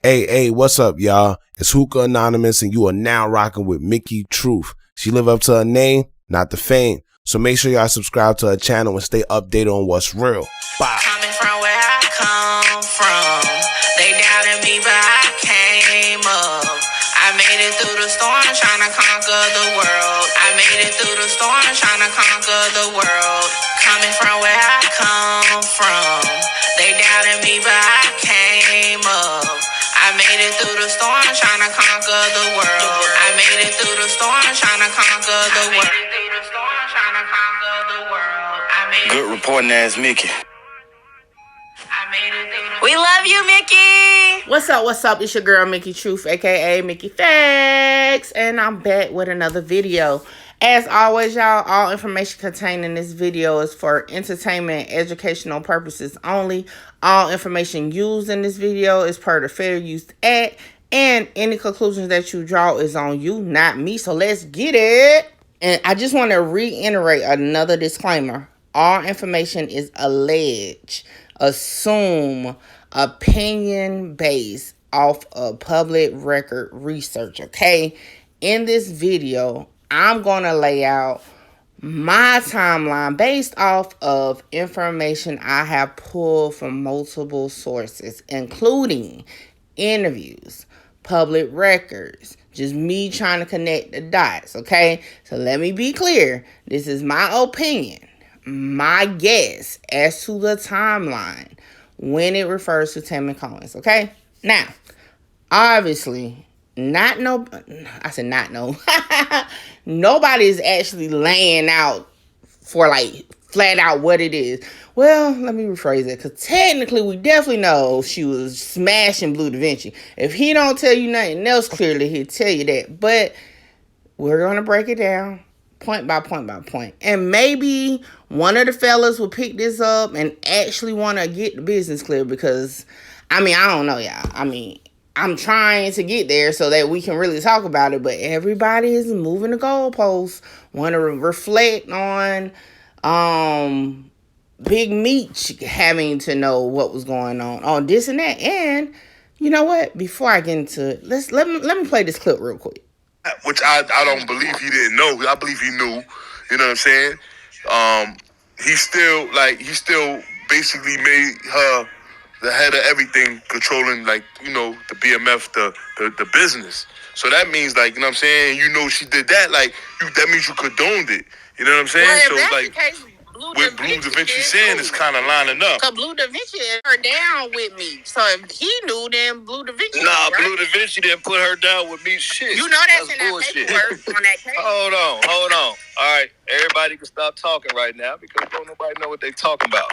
Hey, what's up, y'all? It's Hookah Anonymous, and you are now rocking with Mickey Truth. She live up to her name, not the fame. So make sure y'all subscribe to her channel and stay updated on what's real. Bye. Coming from where I come from, they doubted me, but I came up. I made it through the storm, trying to conquer the world. I made it through the storm, trying to conquer the world. Coming from where I come from, they doubted me, but I came up. I made it through the storm, trying to conquer the world. I made it through the storm, trying to conquer the world. Good reporting ass Mickey. We love you, Mickey. What's up? It's your girl, Mickey Truth, aka Mickey Facts, and I'm back with another video. As always, y'all, all information contained in this video is for entertainment and educational purposes only. All information used in this video is per the Fair Use Act, and any conclusions that you draw is on you, not me. So let's get it. And I just want to reiterate another disclaimer. All information is alleged, assume, opinion based off of public record research, okay? In this video, I'm going to lay out my timeline based off of information I have pulled from multiple sources, including interviews, public records, just me trying to connect the dots, okay? So let me be clear. This is my opinion, my guess as to the timeline when it refers to Tammy Cowins, okay? Now, obviously, nobody is actually laying out for like flat out what it is. Well, let me rephrase it, because technically we definitely know she was smashing Bleu, Vinci. If he don't tell you nothing else clearly, he'll tell you that. But we're going to break it down point by point by point. And maybe one of the fellas will pick this up and actually want to get the business clear, because, I don't know, y'all. I'm trying to get there so that we can really talk about it, but everybody is moving the goalposts. Want to reflect on Big Meech having to know what was going on this and that. And you know what? Before I get into it, let me play this clip real quick. Which I don't believe he didn't know. I believe he knew. You know what I'm saying? He still basically made her the head of everything, controlling, like, you know, the BMF, the business. So that means, like, you know what I'm saying, she did that, like, that means you condoned it. You know what I'm saying? Well, so, like, what Bleu Vinci saying is kind of lining up. Because Bleu Vinci her down with me. So if he knew, then Bleu Vinci. Nah, right? Bleu Vinci didn't put her down with me. Shit. You know that's in bullshit. that paperwork on that case. Hold on. All right, everybody can stop talking right now because don't nobody know what they talking about.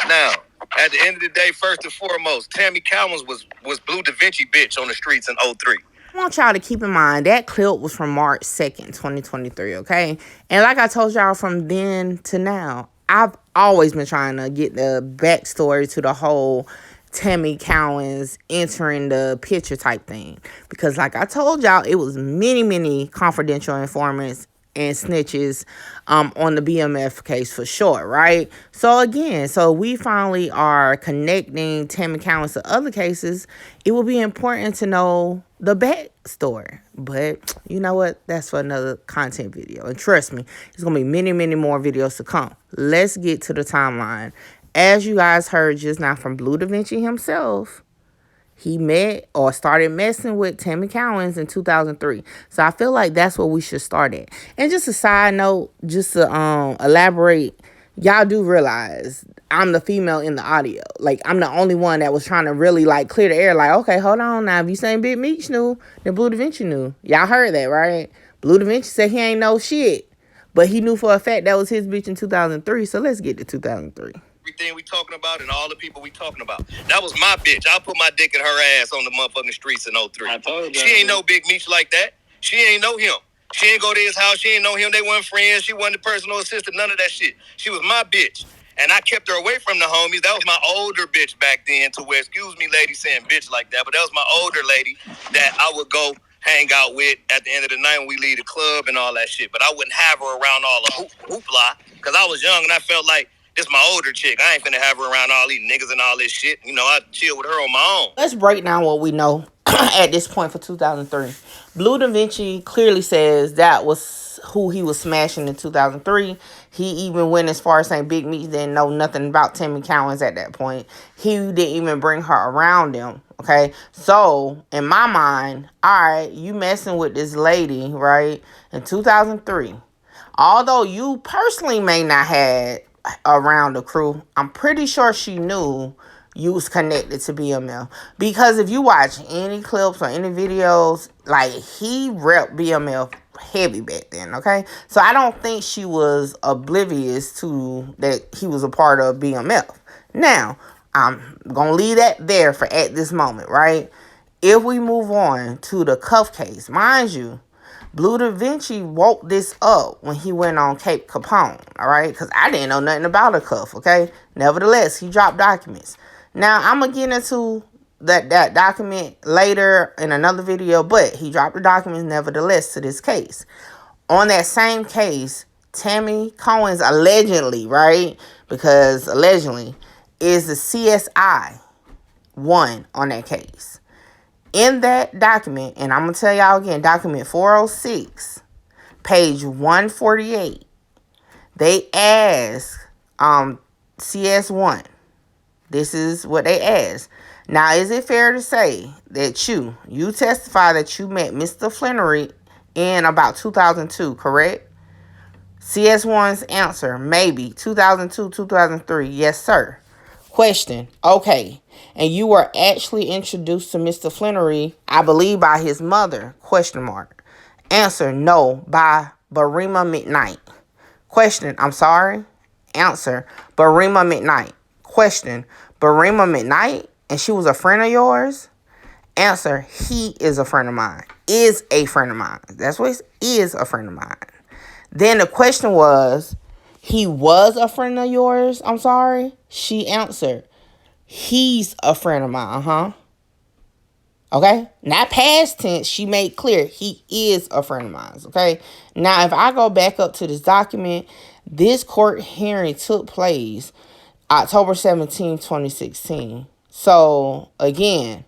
Now, at the end of the day, first and foremost, Tammy Cowins was Bleu Vinci bitch on the streets in 03. I want y'all to keep in mind that clip was from March 2nd, 2023, okay? And like I told y'all, from then to now, I've always been trying to get the backstory to the whole Tammy Cowins entering the picture type thing. Because like I told y'all, it was many confidential informants and snitches on the BMF case for sure, right? So again, we finally are connecting Tammy Cowins to other cases. It will be important to know the backstory. But you know what? That's for another content video. And trust me, there's going to be many more videos to come. Let's get to the timeline. As you guys heard just now from Bleu Vinci himself, he met or started messing with Tammy Cowins in 2003. So I feel like that's where we should start at. And just a side note, just to elaborate, y'all do realize I'm the female in the audio. Like, I'm the only one that was trying to really, like, clear the air. Like, okay, hold on now. If you saying Big Meech knew, then Bleu Vinci knew. Y'all heard that, right? Bleu Vinci said he ain't know shit. But he knew for a fact that was his bitch in 2003. So let's get to 2003. Everything we talking about and all the people we talking about. That was my bitch. I put my dick in her ass on the motherfucking streets in 03. She ain't know Big Meech like that. She ain't know him. She ain't go to his house. She ain't know him. They weren't friends. She wasn't the personal assistant. None of that shit. She was my bitch. And I kept her away from the homies. That was my older bitch back then, to where, excuse me, lady, saying bitch like that, but that was my older lady that I would go hang out with at the end of the night when we leave the club and all that shit. But I wouldn't have her around all the hoopla, because I was young and I felt like This my older chick. I ain't finna have her around all these niggas and all this shit. You know, I chill with her on my own. Let's break down what we know at this point for 2003. Bleu Da Vinci clearly says that was who he was smashing in 2003. He even went as far as saying Big Meech didn't know nothing about Tammy Cowins at that point. He didn't even bring her around him. Okay, so in my mind, all right, you messing with this lady, right, in 2003. Although you personally may not have around the crew, I'm pretty sure she knew you was connected to BML. Because if you watch any clips or any videos, like, he repped BML heavy back then, okay? So I don't think she was oblivious to that he was a part of BMF. Now, I'm going to leave that there for at this moment, right? If we move on to the cuff case, mind you, Bleu Da Vinci woke this up when he went on Cape Capone, all right? Because I didn't know nothing about a cuff, okay? Nevertheless, he dropped documents. Now, I'm going to get into that document later in another video, but he dropped the documents nevertheless to this case. On that same case, Tammy Cowins allegedly, right? Because allegedly, is the CSI 1 on that case. In that document, and I'm going to tell y'all again, document 406, page 148, they ask CS1. This is what they asked. Now, is it fair to say that you testify that you met Mr. Flannery in about 2002, correct? CS1's answer, maybe. 2002, 2003, yes, sir. Question, okay. And you were actually introduced to Mr. Flannery, I believe, by his mother, question mark. Answer, no, by Barima McKnight. Question, I'm sorry. Answer, Barima McKnight. Question, Barima McKnight, and she was a friend of yours? Answer, he is a friend of mine. Is a friend of mine. That's what it is, a friend of mine. Then the question was, he was a friend of yours? I'm sorry. She answered, he's a friend of mine, okay? Not past tense. She made clear he is a friend of mine, okay? Now, if I go back up to this document, this court hearing took place October 17, 2016. So, again,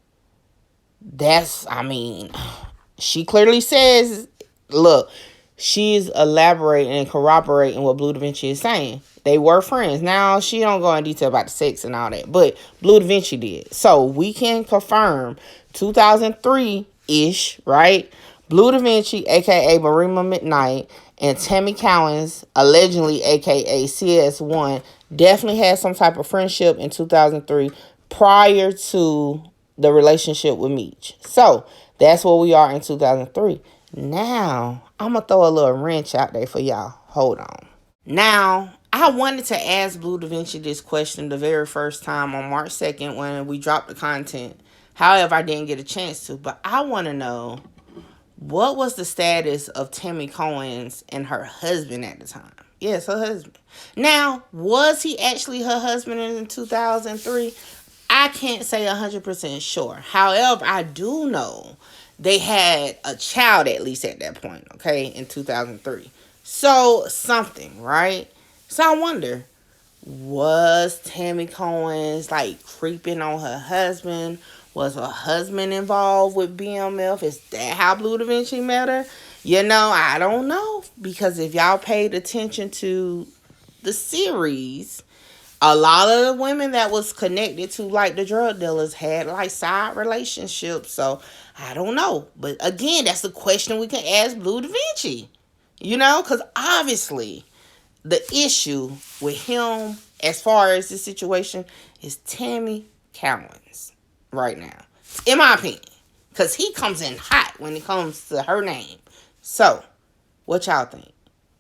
she clearly says, look, she's elaborating and corroborating what Bleu Da Vinci is saying. They were friends. Now, she don't go in detail about the sex and all that, but Bleu Da Vinci did. So, we can confirm 2003-ish, right? Bleu Da Vinci, a.k.a. Barima McKnight, and Tammy Cowins, allegedly, a.k.a. CS1, definitely had some type of friendship in 2003 prior to the relationship with Meech. So, that's where we are in 2003. Now, I'm going to throw a little wrench out there for y'all. Hold on. Now, I wanted to ask Bleu Da Vinci this question the very first time on March 2nd when we dropped the content. However, I didn't get a chance to. But I want to know, what was the status of Tammy Cowins and her husband at the time? Yes, her husband. Now, was he actually her husband in 2003? I can't say 100% sure. However, I do know they had a child at least at that point, okay, in 2003. So, something, right? So, I wonder, was Tammy Cowins, like, creeping on her husband? Was her husband involved with BMF? Is that how Bleu Da Vinci met her? You know, I don't know. Because if y'all paid attention to the series, a lot of the women that was connected to, like, the drug dealers had, like, side relationships. So, I don't know. But, again, that's the question we can ask Bleu Da Vinci. You know? Because, obviously, the issue with him, as far as this situation, is Tammy Cowins right now. In my opinion. Because he comes in hot when it comes to her name. So, what y'all think?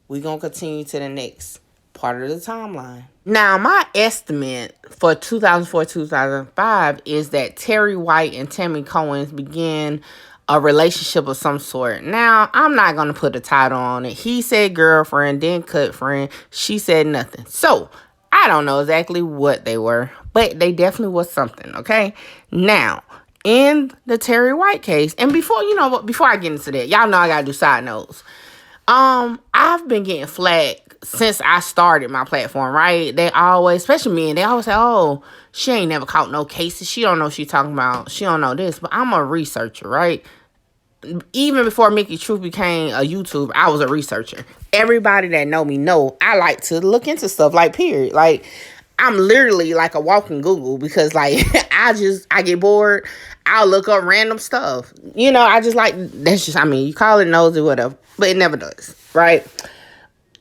We're going to continue to the next part of the timeline. Now, my estimate for 2004-2005 is that Terry White and Tammy Cowins began a relationship of some sort. Now, I'm not going to put a title on it. He said girlfriend, then cut friend. She said nothing. So, I don't know exactly what they were, but they definitely was something, okay? Now, in the Terry White case, and before I get into that, y'all know I got to do side notes. I've been getting flack since I started my platform, right? They always, especially men, they always say, oh, she ain't never caught no cases. She don't know what she talking about. She don't know this. But I'm a researcher, right? Even before Mickey Truth became a YouTuber, I was a researcher. Everybody that know me know I like to look into stuff, like, period. Like, I'm literally like a walking Google because, like, I get bored. I'll look up random stuff. You know, I just like, that's just, I mean, you call it nosy, whatever, but it never does, right?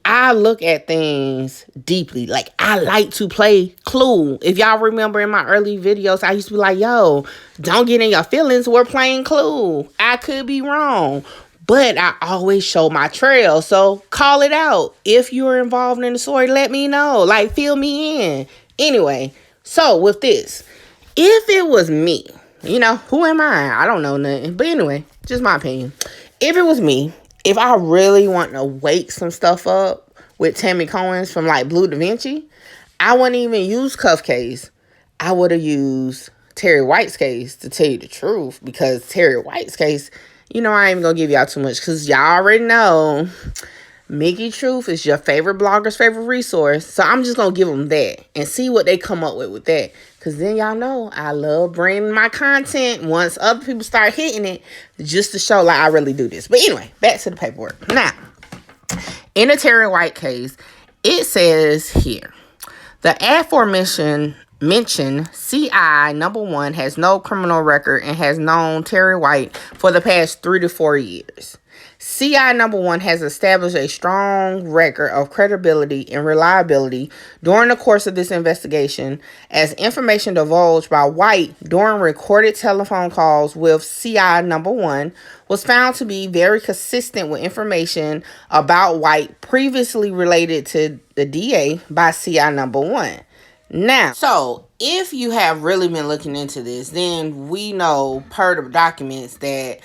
I look at things deeply. Like, I like to play Clue. If y'all remember in my early videos, I used to be like, yo, don't get in your feelings. We're playing Clue. I could be wrong, but I always show my trail. So call it out. If you're involved in the story, let me know. Like, fill me in. Anyway, so with this, if it was me, you know, who am I? I don't know nothing. But anyway, just my opinion. If it was me, if I really want to wake some stuff up with Tammy Cowins from like Bleu, Vinci, I wouldn't even use Cuff case. I would have used Terry White's case, to tell you the truth, because Terry White's case, you know, I ain't even gonna give y'all too much because y'all already know Mickey Truth is your favorite blogger's favorite resource. So I'm just gonna give them that and see what they come up with that. Because then y'all know I love bringing my content once other people start hitting it, just to show like I really do this. But anyway, back to the paperwork. Now, in the Terry White case, it says here, the aforementioned CI number 1 has no criminal record and has known Terry White for the past 3 to 4 years. CI number 1 has established a strong record of credibility and reliability during the course of this investigation, as information divulged by White during recorded telephone calls with CI number 1 was found to be very consistent with information about White previously related to the DA by CI number 1. Now, so if you have really been looking into this, then we know per the documents that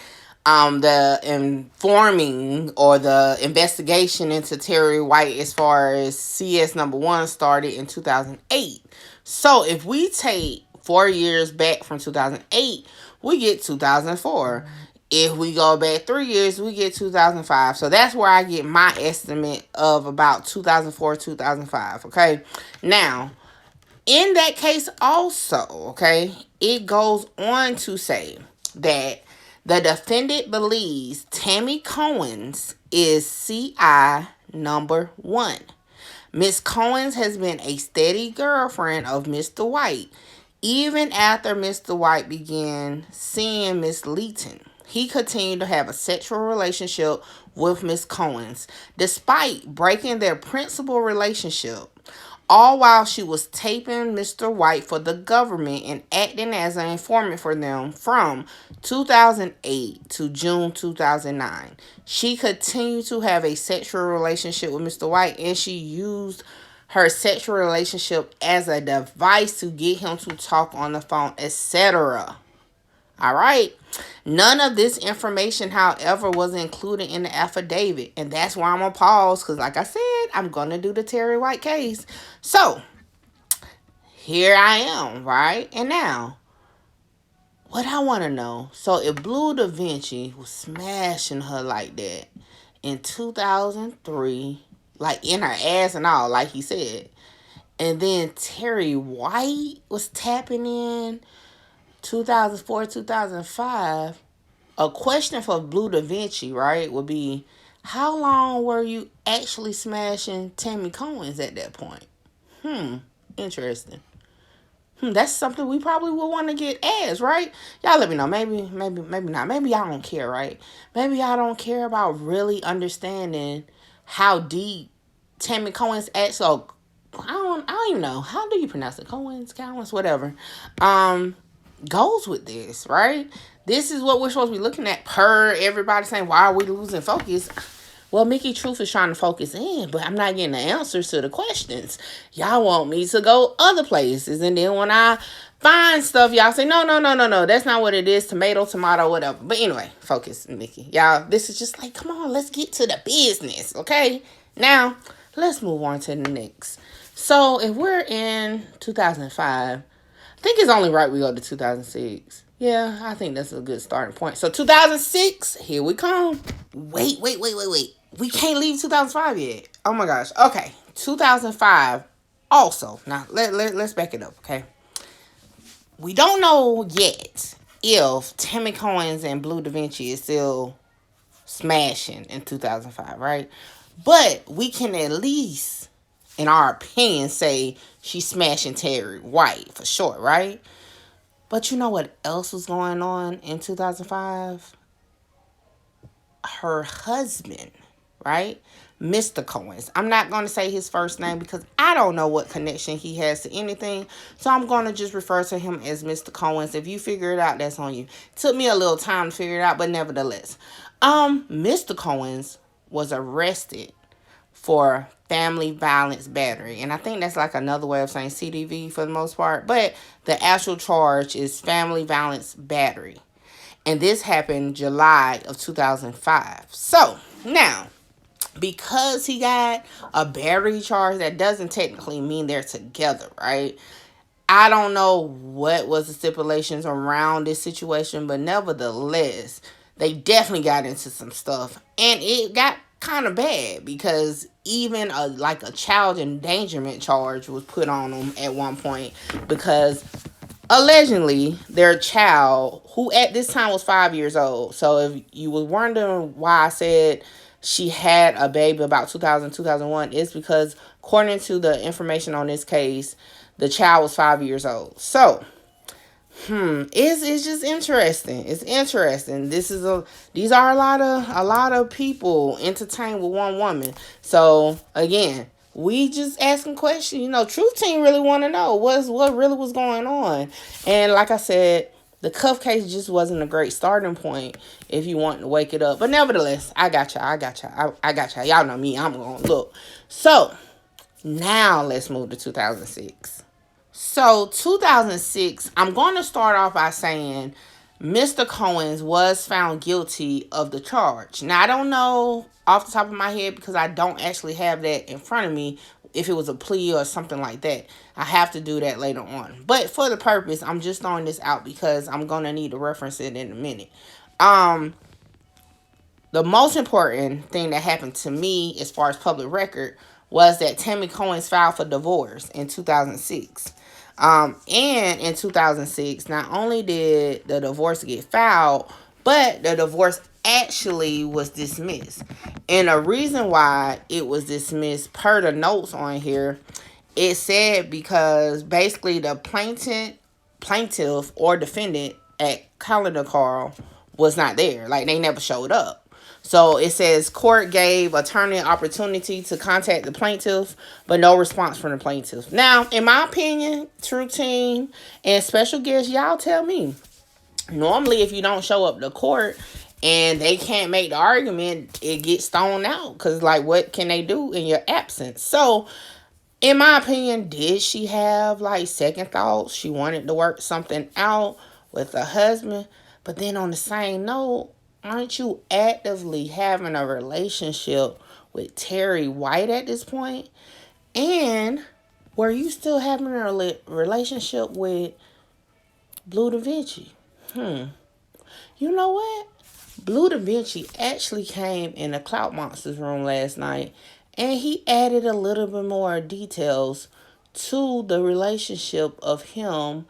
the informing or the investigation into Terry White as far as CS number 1 started in 2008. So if we take 4 years back from 2008, we get 2004. If we go back 3 years, we get 2005. So that's where I get my estimate of about 2004, 2005. Okay. Now, in that case also, okay, it goes on to say that the defendant believes Tammy Cowins is CI number 1. Miss Cowins has been a steady girlfriend of Mr. White, even after Mr. White began seeing Miss Leeton. He continued to have a sexual relationship with Miss Cowins, despite breaking their principal relationship, all while she was taping Mr. White for the government and acting as an informant for them from 2008 to June 2009. She continued to have a sexual relationship with Mr. White, and she used her sexual relationship as a device to get him to talk on the phone, etc. All right. None of this information, however, was included in the affidavit. And that's why I'm going to pause. Because like I said, I'm going to do the Terry White case. So, here I am, right? And now, what I want to know. So, if Bleu Vinci was smashing her like that in 2003, like in her ass and all, like he said. And then Terry White was tapping in 2004, 2005, a question for Bleu Vinci, right, would be, how long were you actually smashing Tammy Cowins at that point? Interesting. That's something we probably would want to get asked, right? Y'all let me know. Maybe not. Maybe y'all don't care, right? Maybe y'all don't care about really understanding how deep Tammy Cowins acts. So I don't even know. How do you pronounce it? Cowins, whatever. Goes with this, right? This is what we're supposed to be looking at per everybody saying, why are we losing focus? Well, Mickey Truth is trying to focus in, but I'm not getting the answers to the questions. Y'all want me to go other places. And then when I find stuff, y'all say, no, that's not what it is. Tomato, whatever. But anyway, focus, Mickey. Y'all, this is just like, come on, let's get to the business, okay? Now, let's move on to the next. So, if we're in 2005, I think it's only right we go to 2006. Yeah, I think that's a good starting point. So 2006, here we come. Wait. We can't leave 2005 yet. Oh my gosh. Okay. 2005. Also, now let's back it up, okay? We don't know yet if Tammy Cowins and Bleu Vinci is still smashing in 2005, right? But we can at least, in our opinion, say she's smashing Terry White for sure, right? But you know what else was going on in 2005? Her husband, right? Mr. Cowins. I'm not going to say his first name because I don't know what connection he has to anything. So I'm going to just refer to him as Mr. Cowins. If you figure it out, that's on you. Took me a little time to figure it out, but nevertheless. Mr. Cowins was arrested for family violence battery. And I think that's like another way of saying CDV for the most part. But the actual charge is family violence battery. And this happened July of 2005. So, now, because he got a battery charge, that doesn't technically mean they're together, right? I don't know what was the stipulations around this situation, but nevertheless, they definitely got into some stuff. And it got kind of bad because even a child endangerment charge was put on them at one point because allegedly their child, who at this time was 5 years old. So if you was wondering why I said she had a baby about 2001, it's because according to the information on this case, the child was 5 years old. So it's just interesting. It's interesting. These are a lot of people entertained with one woman. So again, we just asking questions. You know, Truth Team really want to know what really was going on. And like I said, the cuff case just wasn't a great starting point if you want to wake it up. But nevertheless, I got y'all. I got y'all. Y'all know me. I'm going to look. So now let's move to 2006. So 2006, I'm going to start off by saying Mr. Cowins was found guilty of the charge. Now, I don't know off the top of my head because I don't actually have that in front of me if it was a plea or something like that. I have to do that later on. But for the purpose, I'm just throwing this out because I'm going to need to reference it in a minute. The most important thing that happened to me as far as public record was that Tammy Cowins filed for divorce in 2006. And in 2006, not only did the divorce get filed, but the divorce actually was dismissed. And the reason why it was dismissed, per the notes on here, it said because basically the plaintiff or defendant at Calendar Carl was not there. Like, they never showed up. So it says court gave attorney an opportunity to contact the plaintiff, but no response from the plaintiff. Now, in my opinion, True Team and special guests, y'all tell me. Normally, if you don't show up to court and they can't make the argument, it gets thrown out. Because, like, what can they do in your absence? So, in my opinion, did she have, like, second thoughts? She wanted to work something out with her husband. But then on the same note, aren't you actively having a relationship with Terry White at this point? And were you still having a relationship with Bleu Vinci? You know what? Bleu Vinci actually came in the Clout Monsters room last night, and he added a little bit more details to the relationship of him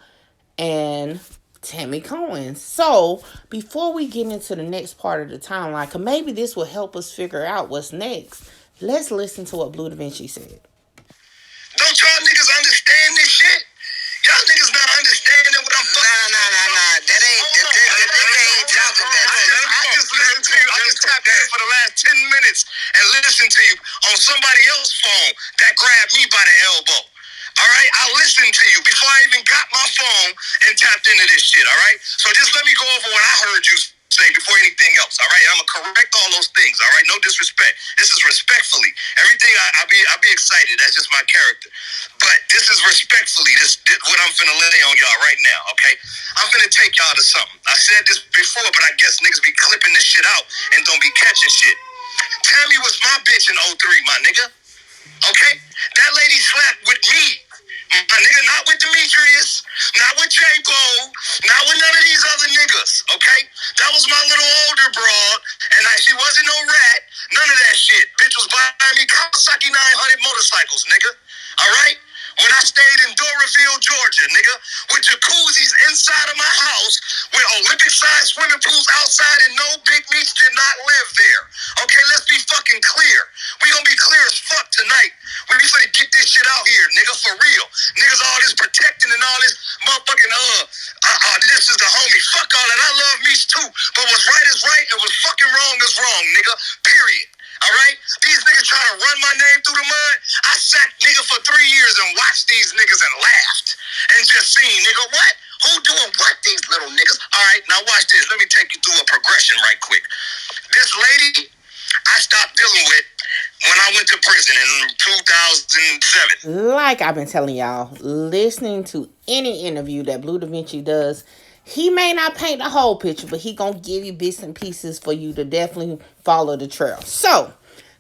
and Tammy Cowins. So, before we get into the next part of the timeline, cause maybe this will help us figure out what's next, let's listen to what Bleu Vinci said. Don't y'all niggas understand this shit? Y'all niggas not understanding what I'm fucking Nah. That ain't talking about that. I just listened to you. I just tapped in for the last 10 minutes and listened to you on somebody else's phone that grabbed me by the elbow. All right? I listened to you before I even got my phone and tapped into this shit, all right? So just let me go over what I heard you say before anything else, all right? I'm going to correct all those things, all right? No disrespect. This is respectfully. Everything, I'll be excited. That's just my character. But this is respectfully, this what I'm finna lay on y'all right now, okay? I'm finna take y'all to something. I said this before, but I guess niggas be clipping this shit out and don't be catching shit. Tammy was my bitch in '03, my nigga. Okay? That lady slept with me. My nigga, not with Demetrius, not with J. Bo, not with none of these other niggas, okay? That was my little older broad, and she wasn't no rat. None of that shit. Bitch was buying me Kawasaki 900 motorcycles, nigga. All right? When I stayed in Doraville, Georgia, nigga, with jacuzzis inside of my house, with Olympic-sized swimming pools outside, and no Big Meech did not live there. Okay, let's be fucking clear. We gonna be clear as fuck tonight. We finna get this shit out here, nigga, for real. Niggas all this protecting and all this motherfucking, this is the homie. Fuck all that. I love Meech too. But what's right is right, and what's fucking wrong is wrong, nigga. Period. All right? These niggas trying to run my name through the mud. I sat nigga for 3 years and watched these niggas and laughed. And just seen, nigga, what? Who doing what? These little niggas. All right, now watch this. Let me take you through a progression right quick. This lady I stopped dealing with when I went to prison in 2007. Like I've been telling y'all, listening to any interview that Bleu Da Vinci does, he may not paint the whole picture, but he gonna give you bits and pieces for you to definitely follow the trail. So,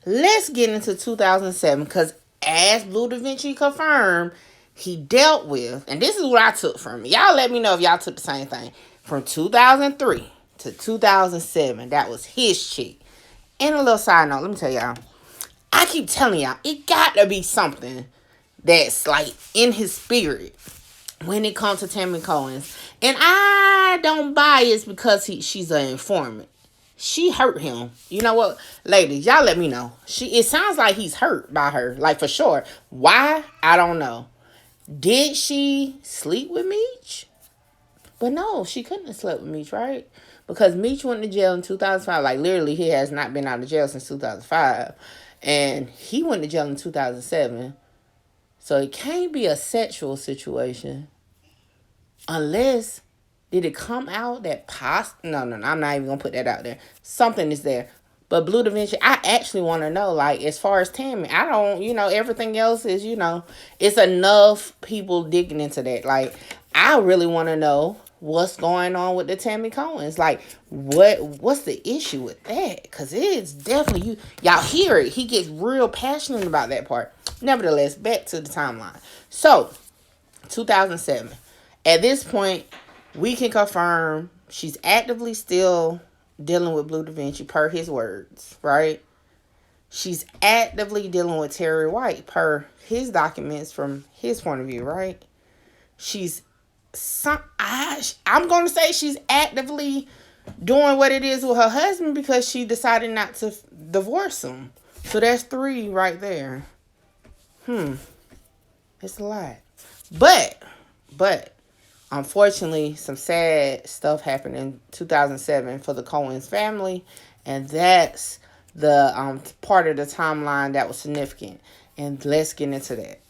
let's get into 2007, because as Bleu Da Vinci confirmed, he dealt with, and this is what I took from it. Y'all let me know if y'all took the same thing. From 2003 to 2007, that was his chick. And a little side note, let me tell y'all, I keep telling y'all, it got to be something that's like in his spirit when it comes to Tammy Cowins. And I don't bias because she's an informant. She hurt him. You know what? Ladies, y'all let me know. It sounds like he's hurt by her. Like for sure. Why? I don't know. Did she sleep with Meech? But no, she couldn't have slept with Meech, right? Because Meech went to jail in 2005. Like literally, he has not been out of jail since 2005. And he went to jail in 2007. So it can't be a sexual situation. Unless, did it come out that no, I'm not even going to put that out there. Something is there. But Bleu Da Vinci, I actually want to know, like, as far as Tammy, I don't, everything else is, it's enough people digging into that. Like, I really want to know what's going on with the Tammy Cowins. Like, what's the issue with that? Because it's definitely, y'all hear it. He gets real passionate about that part. Nevertheless, back to the timeline. So, 2007. At this point, we can confirm she's actively still dealing with Bleu Da Vinci per his words, right? She's actively dealing with Terry White per his documents from his point of view, right? I'm going to say she's actively doing what it is with her husband because she decided not to divorce him. So that's 3 right there. It's a lot. But unfortunately, some sad stuff happened in 2007 for the Cowins family, and that's the part of the timeline that was significant. And let's get into that.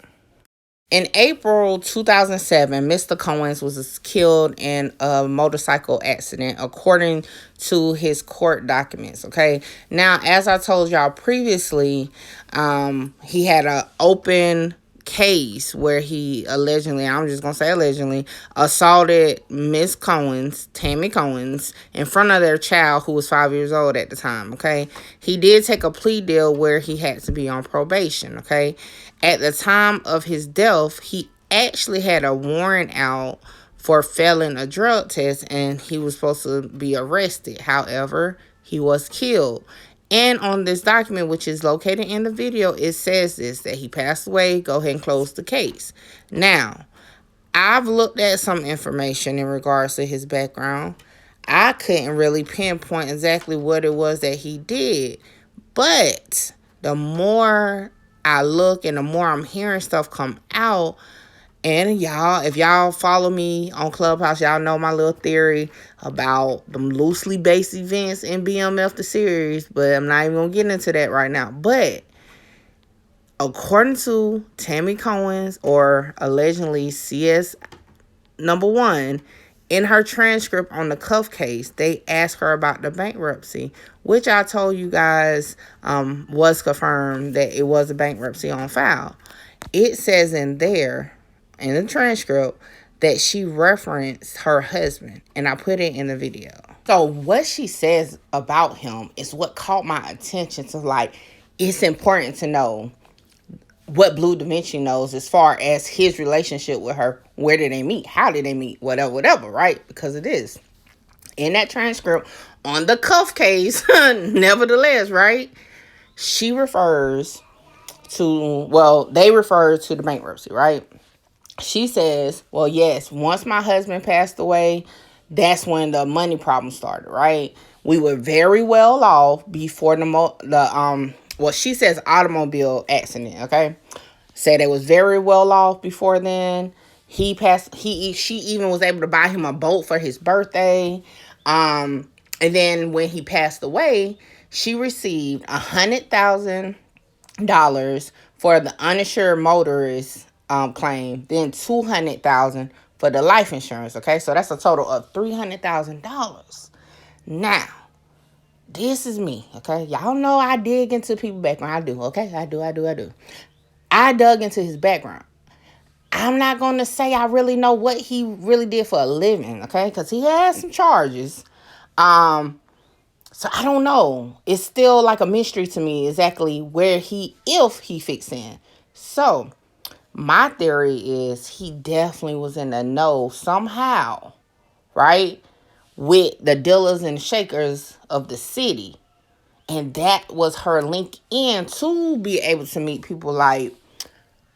In April 2007, Mr. Cowins was killed in a motorcycle accident, according to his court documents, okay? Now, as I told y'all previously, he had an open case where he allegedly, I'm just gonna say allegedly, assaulted Miss Cowins, Tammy Cowins, in front of their child who was 5 years old at the time, okay? He did take a plea deal where he had to be on probation, okay? At the time of his death, he actually had a warrant out for failing a drug test, and he was supposed to be arrested. However, he was killed. And on this document, which is located in the video, it says that he passed away. Go ahead and close the case. Now, I've looked at some information in regards to his background. I couldn't really pinpoint exactly what it was that he did. But the more I look and the more I'm hearing stuff come out, and y'all, if y'all follow me on Clubhouse, y'all know my little theory about them loosely based events in BMF the series, but I'm not even going to get into that right now. But according to Tammy Cowins, or allegedly CS1, in her transcript on the cuff case, they asked her about the bankruptcy, which I told you guys was confirmed that it was a bankruptcy on file. It says in there, in the transcript, that she referenced her husband, and I put it in the video. So what she says about him is what caught my attention to, like, it's important to know what Bleu Vinci knows as far as his relationship with her. Where did they meet? How did they meet? Whatever, right? Because it is. In that transcript, on the cuff case, nevertheless, right? She refers to, well, they refer to the bankruptcy, right? She says, well, yes, once my husband passed away, that's when the money problem started, right? We were very well off before well, she says automobile accident, okay? Said it was very well off before then. She even was able to buy him a boat for his birthday. And then when he passed away, she received $100,000 for the uninsured motorist claim, then $200,000 for the life insurance. Okay, so that's a total of $300,000. Now, this is me. Okay, y'all know I dig into people's background. I do. Okay, I do. I dug into his background. I'm not going to say I really know what he really did for a living, okay? Because he has some charges. So I don't know. It's still like a mystery to me exactly if he fits in. So my theory is he definitely was in the know somehow, right? With the dealers and shakers of the city. And that was her link in to be able to meet people like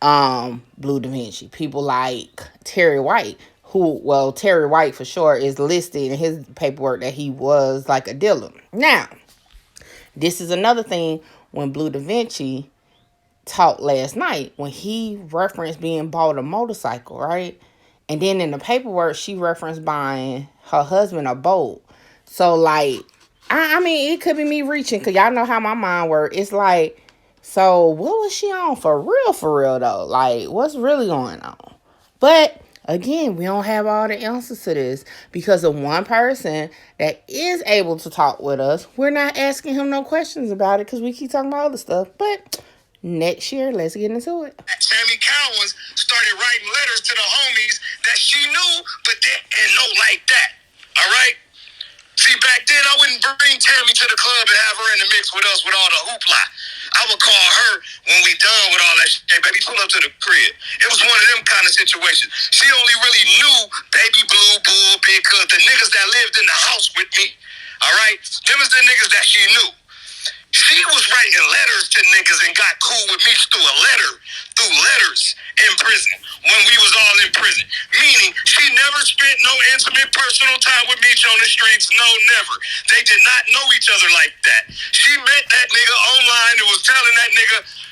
Bleu Vinci, people like Terry White, Terry White for sure is listed in his paperwork that he was like a dealer. Now, this is another thing when Bleu Vinci talked last night, when he referenced being bought a motorcycle, right? And then in the paperwork, she referenced buying her husband a boat. So, like, I mean, it could be me reaching, because y'all know how my mind works. It's like, so what was she on for real, though? Like, what's really going on? But, again, we don't have all the answers to this, because of one person that is able to talk with us. We're not asking him no questions about it, because we keep talking about other stuff. But next year, let's get into it. Tammy Cowins started writing letters to the homies that she knew, but didn't know like that. All right? See, back then, I wouldn't bring Tammy to the club and have her in the mix with us with all the hoopla. I would call her when we done with all that shit. Hey, baby, pull up to the crib. It was one of them kind of situations. She only really knew Baby Blue, Bull, Big Cuz, the niggas that lived in the house with me. All right? Them is the niggas that she knew. She was writing letters to niggas and got cool with me through letters in prison when we was all in prison. Meaning, she never spent no intimate personal time with Meech on the streets. No, never. They did not know each other like that. She met that nigga online and was telling that nigga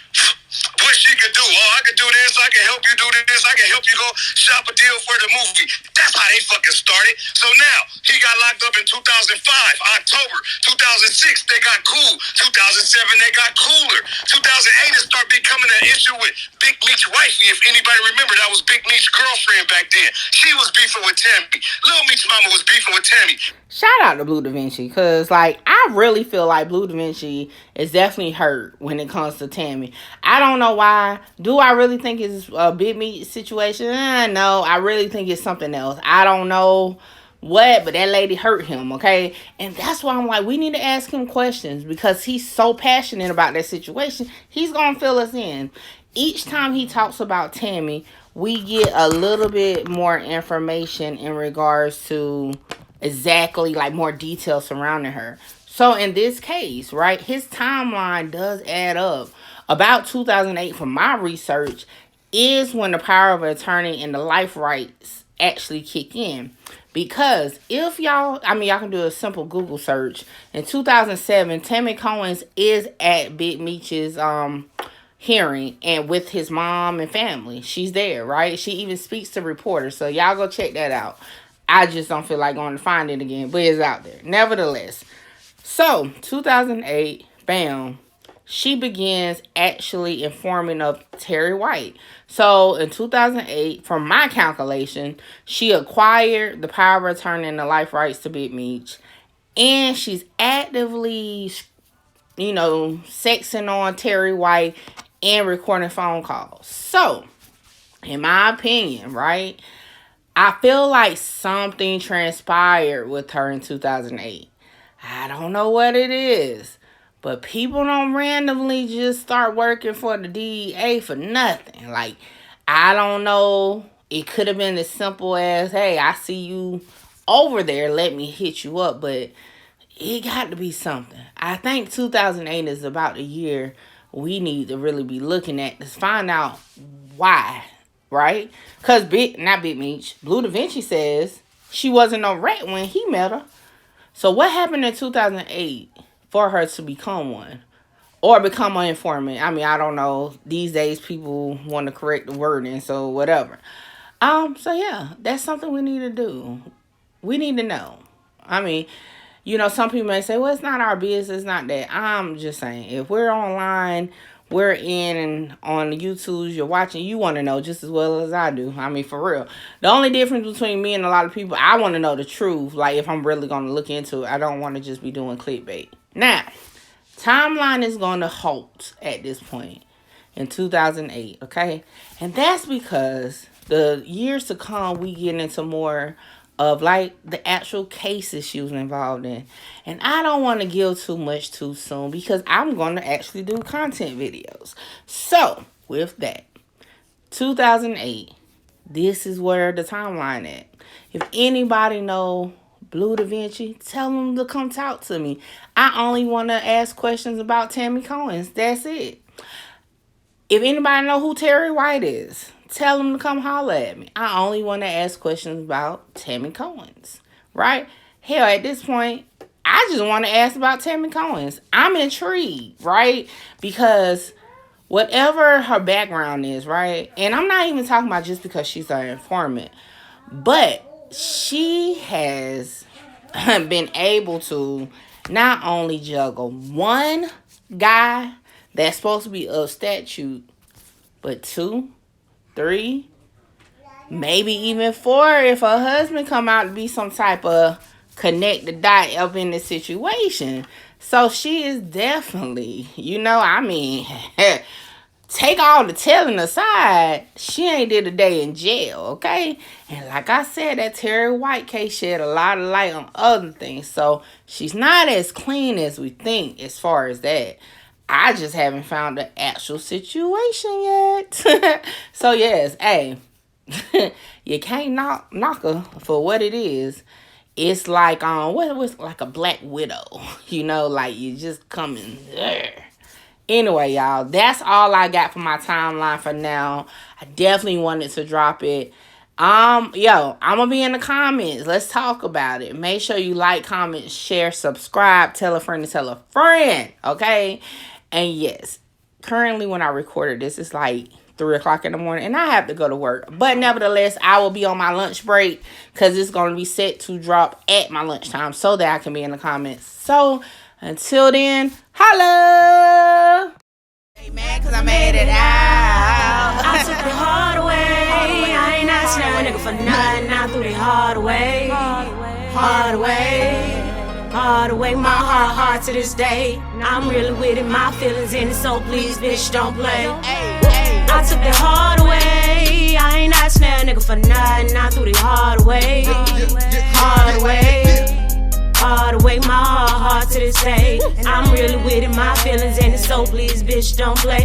what she could do. Oh, I could do this. I can help you do this. I can help you go shop a deal for the movie. That's how they fucking started. So now, he got locked up in 2005, October. 2006, they got cool. 2007, they got cooler. 2008, it started becoming an issue with Big Meech wifey. If anybody remember, that was Big Meech's girlfriend back then. She was beefing with Tammy. Lil Meech's mama was beefing with Tammy. Shout out to Bleu Vinci, because, like, I really feel like Bleu Vinci is definitely hurt when it comes to Tammy. I don't know why. Do I really think it's a Big Meech situation? No, I really think it's something else. I don't know what, but that lady hurt him, okay? And that's why I'm like, we need to ask him questions, because he's so passionate about that situation. He's going to fill us in. Each time he talks about Tammy, we get a little bit more information in regards to exactly, like, more details surrounding her. So in this case, right, his timeline does add up. About 2008, from my research, is when the power of attorney and the life rights actually kick in. Because if y'all can do a simple Google search. In 2007, Tammy Cowins is at Big Meech's hearing, and with his mom and family. She's there, right? She even speaks to reporters. So y'all go check that out. I just don't feel like going to find it again, but it's out there. Nevertheless, so 2008, bam, she begins actually informing of Terry White. So in 2008, from my calculation, she acquired the power of attorney and the life rights to Big Meech, and she's actively, sexing on Terry White and recording phone calls. So, in my opinion, right, I feel like something transpired with her in 2008. I don't know what it is, But people don't randomly just start working for the DEA for nothing. Like, I don't know. It could have been as simple as, hey, I see you over there. Let me hit you up. But it got to be something. I think 2008 is about the year we need to really be looking at to find out why, right? Because not Big Meech, Bleu da Vinci says she wasn't no rat when he met her. So what happened in 2008 for her to become one? Or become an informant? I mean, I don't know. These days, people want to correct the wording, so whatever. So yeah, that's something we need to do. We need to know. I mean, you know, some people may say, well, it's not our business, it's not that. I'm just saying, if we're online, we're in and on the YouTubes, you're watching, you want to know just as well as I do. I mean, for real. The only difference between me and a lot of people, I want to know the truth. Like, if I'm really going to look into it, I don't want to just be doing clickbait. Now, timeline is going to halt at this point in 2008, okay? And that's because the years to come, we get into more of like the actual cases she was involved in. And I don't want to give too much too soon because I'm going to actually do content videos. So, with that, 2008, this is where the timeline at. If anybody know Bleu da Vinci, tell them to come talk to me. I only want to ask questions about Tammy Cowins. That's it. If anybody know who Terry White is, tell them to come holler at me. I only want to ask questions about Tammy Cowins, right? Hell, at this point, I just want to ask about Tammy Cowins. I'm intrigued, right? Because whatever her background is, right? And I'm not even talking about just because she's an informant, but she has been able to not only juggle one guy that's supposed to be of statute, but 2, 3, maybe even 4 if her husband come out to be some type of connect the dot up in the situation. So she is definitely, you know, I mean, take all the telling aside, she ain't did a day in jail, okay? And like I said, that Terry White case shed a lot of light on other things. So she's not as clean as we think as far as that. I just haven't found the actual situation yet. So yes, hey, you can't knock her for what it is. It's like what was like a black widow, you know, like you just coming there. Anyway, y'all, that's all I got for my timeline for now. I definitely wanted to drop it. I'm gonna be in the comments. Let's talk about it. Make sure you like, comment, share, subscribe, tell a friend to tell a friend, okay? And yes, currently when I recorded this, it's like 3 o'clock in the morning and I have to go to work. But nevertheless, I will be on my lunch break because it's going to be set to drop at my lunchtime so that I can be in the comments. So until then, holla! Hey man, cause I made it out. I took the hard way. I ain't asking no nigga for nothing. I threw the hard way. Hard way. Hard way, my heart to this day. I'm really with it, my feelings in it, so please, bitch, don't play. I took the hard way. I ain't asking no nigga for nothing. I threw the hard way. Hard way. Hard way, my heart to this day. I'm really with it, my feelings in it, so please, bitch, don't play.